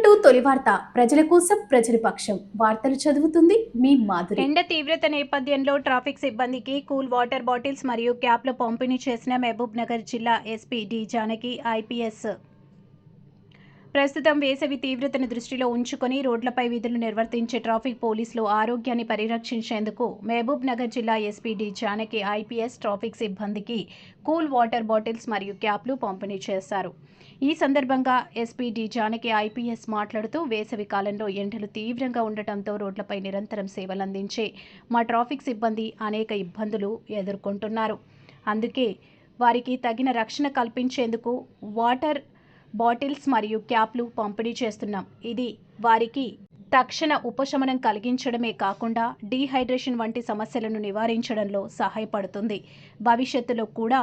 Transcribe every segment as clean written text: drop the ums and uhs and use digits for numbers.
Welcome to తొలి వార్త. ప్రజల కోసం ప్రజల పక్షం. వార్తలు చదువుతుంది మీ మాధురి. ఎండ తీవ్రత నేపథ్యంలో ట్రాఫిక్ సిబ్బందికి కూల్ వాటర్ బాటిల్స్ మరియు క్యాప్లు పంపిణీ చేసిన మహబూబ్ నగర్ జిల్లా ఎస్పీ డి జానకి ఐపీఎస్. ప్రస్తుతం వేసవి తీవ్రతను దృష్టిలో ఉంచుకొని రోడ్లపై విధులు నిర్వర్తించే ట్రాఫిక్ పోలీసులు ఆరోగ్యాన్ని పరిరక్షించేందుకు మహబూబ్ నగర్ జిల్లా SP D Janaki IPS traffic సిబ్బందికి కూల్ వాటర్ బాటిల్స్ మరియు క్యాప్లు పంపిణీ చేశారు. ఈ సందర్భంగా ఎస్పీ డి జానకి ఐపీఎస్ మాట్లాడుతూ, వేసవి కాలంలో ఎండలు తీవ్రంగా ఉండటంతో రోడ్లపై నిరంతరం సేవలందించే మా ట్రాఫిక్ సిబ్బంది అనేక ఇబ్బందులు ఎదుర్కొంటున్నారు. అందుకే వారికి తగిన రక్షణ కల్పించేందుకు వాటర్ బాటిల్స్ మరియు క్యాప్లు పంపిణీ చేస్తున్నాం. ఇది వారికి తక్షణ ఉపశమనం కలిగించడమే కాకుండా డీహైడ్రేషన్ వంటి సమస్యలను నివారించడంలో సహాయపడుతుంది. భవిష్యత్తులో కూడా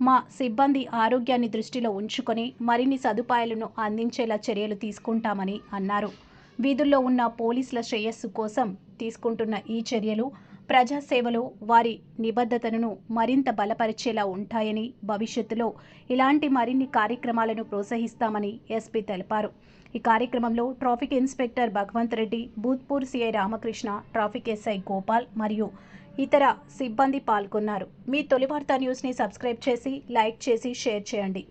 మా సిబ్బంది ఆరోగ్యాన్ని దృష్టిలో ఉంచుకొని మరిన్ని సదుపాయాలను అందించేలా చర్యలు తీసుకుంటామని అన్నారు. వీధుల్లో ఉన్న పోలీసుల శ్రేయస్సు కోసం తీసుకుంటున్న ఈ చర్యలు ప్రజాసేవలో వారి నిబద్ధతను మరింత బలపరిచేలా ఉంటాయని, భవిష్యత్తులో ఇలాంటి మరిన్ని కార్యక్రమాలను ప్రోత్సహిస్తామని ఎస్పీ తెలిపారు. ఈ కార్యక్రమంలో traffic inspector Bhagavanth Reddy, Bhoothpur CI Ramakrishna, traffic SI Gopal మరియు ఇతర సిబ్బంది పాల్గొన్నారు. మీ తొలి వార్త న్యూస్ని సబ్స్క్రైబ్ చేసి, లైక్ చేసి, షేర్ చేయండి.